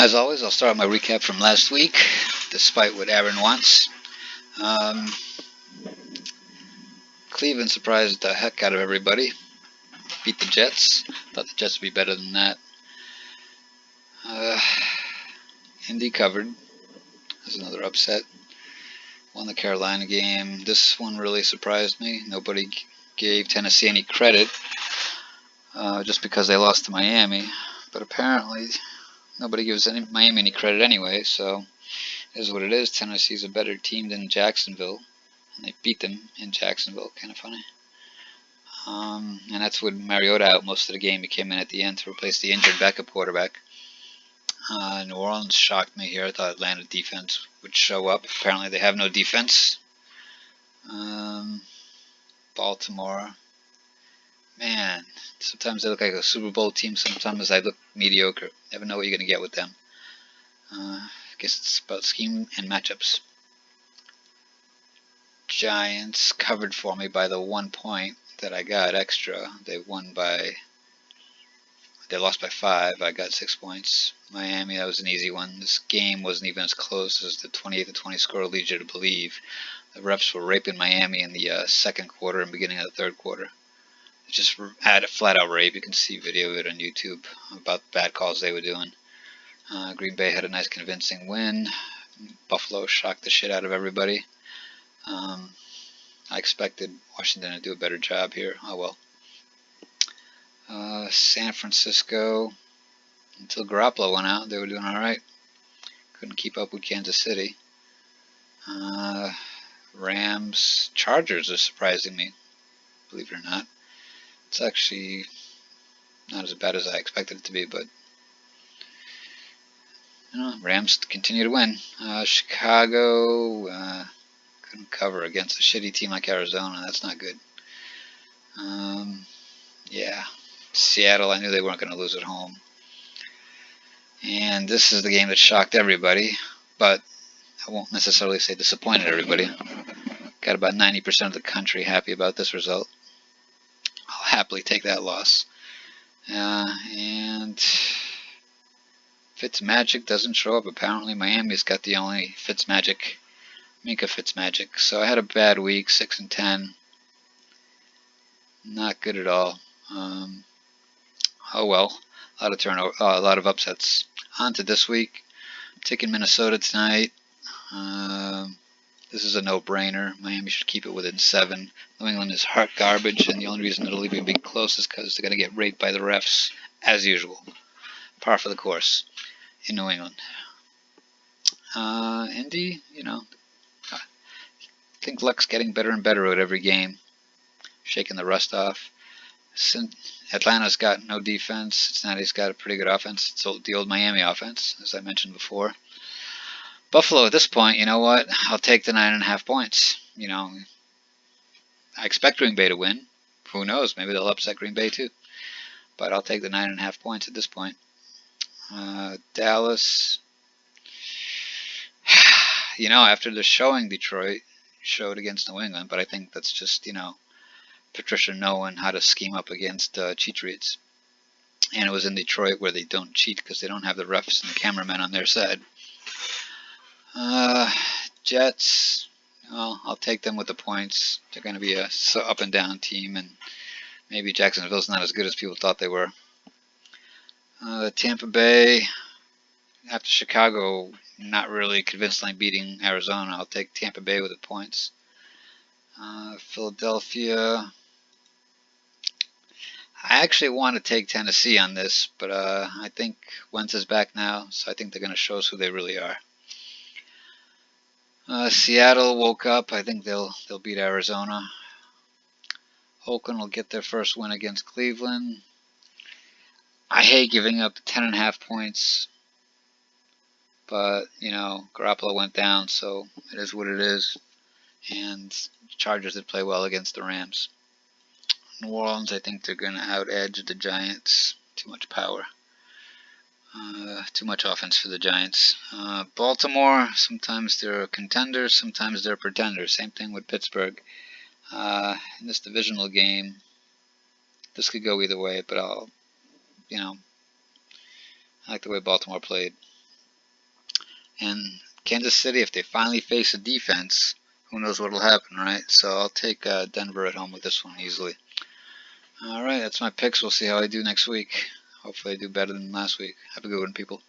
As always, I'll start my recap from last week, despite what Aaron wants. Cleveland surprised the heck out of everybody. Beat the Jets. Thought the Jets would be better than that. Indy covered. That's another upset. Won the Carolina game. This one really surprised me. Nobody gave Tennessee any credit just because they lost to Miami. But apparently nobody gives Miami any credit anyway, so it is what it is. Tennessee's a better team than Jacksonville, and they beat them in Jacksonville. Kind of funny. And that's with Mariota out most of the game. He came in at the end to replace the injured backup quarterback. New Orleans shocked me here. I thought Atlanta defense would show up. Apparently they have no defense. Baltimore. Man, sometimes they look like a Super Bowl team. Sometimes they look mediocre. Never know what you're going to get with them. I guess it's about scheme and matchups. Giants covered for me by the 1 point that I got extra. They lost by 5. I got 6 points. Miami, that was an easy one. This game wasn't even as close as the 28-20 score leads you to believe. The refs were raping Miami in the second quarter and beginning of the third quarter. They just had a flat-out rape. You can see video of it on YouTube about the bad calls they were doing. Green Bay had a nice convincing win. Buffalo shocked the shit out of everybody. I expected Washington to do a better job here. Oh well. San Francisco, until Garoppolo went out, they were doing alright. Couldn't keep up with Kansas City. Rams, Chargers are surprising me, believe it or not. It's actually not as bad as I expected it to be, but Rams continue to win. Chicago couldn't cover against a shitty team like Arizona. That's not good. Yeah. Seattle, I knew they weren't going to lose at home. And this is the game that shocked everybody, but I won't necessarily say disappointed everybody. Got about 90% of the country happy about this result. I'll happily take that loss. And Fitzmagic doesn't show up. Apparently Miami's got the only Fitzmagic, Minkah Fitzmagic. So I had a bad week, 6-10. Not good at all. Oh well, a lot of turnover, a lot of upsets. On to this week. I'm taking Minnesota tonight. This is a no-brainer. Miami should keep it within 7. New England is heart garbage, and the only reason it'll even be close is because they're going to get raped by the refs, as usual. Par for the course in New England. Indy, I think luck's getting better and better at every game. Shaking the rust off. Atlanta's got no defense. Cincinnati's got a pretty good offense. It's the old Miami offense, as I mentioned before. Buffalo, at this point, you know what? I'll take the 9.5 points. I expect Green Bay to win. Who knows? Maybe they'll upset Green Bay too. But I'll take the 9.5 points at this point. Dallas. After the showing Detroit showed against New England, but I think that's just, Patricia knowing how to scheme up against cheat reads. And it was in Detroit where they don't cheat because they don't have the refs and the cameramen on their side. Jets, well, I'll take them with the points. They're going to be a up and down team, and maybe Jacksonville's not as good as people thought they were. Tampa Bay, after Chicago not really convincingly beating Arizona, I'll take Tampa Bay with the points. Philadelphia, I actually want to take Tennessee on this, but I think Wentz is back now, so I think they're going to show us who they really are. Seattle woke up. I think they'll beat Arizona. Oakland will get their first win against Cleveland. I hate giving up 10.5 points, but Garoppolo went down, so it is what it is. And Chargers did play well against the Rams. New Orleans, I think they're going to out-edge the Giants. Too much power. Too much offense for the Giants. Baltimore, sometimes they're contenders, sometimes they're pretenders. Same thing with Pittsburgh. In this divisional game, this could go either way, but I like the way Baltimore played. And Kansas City, if they finally face a defense, who knows what will happen, right? So I'll take Denver at home with this one easily. Alright, that's my picks. We'll see how I do next week. Hopefully I do better than last week. Have a good one, people.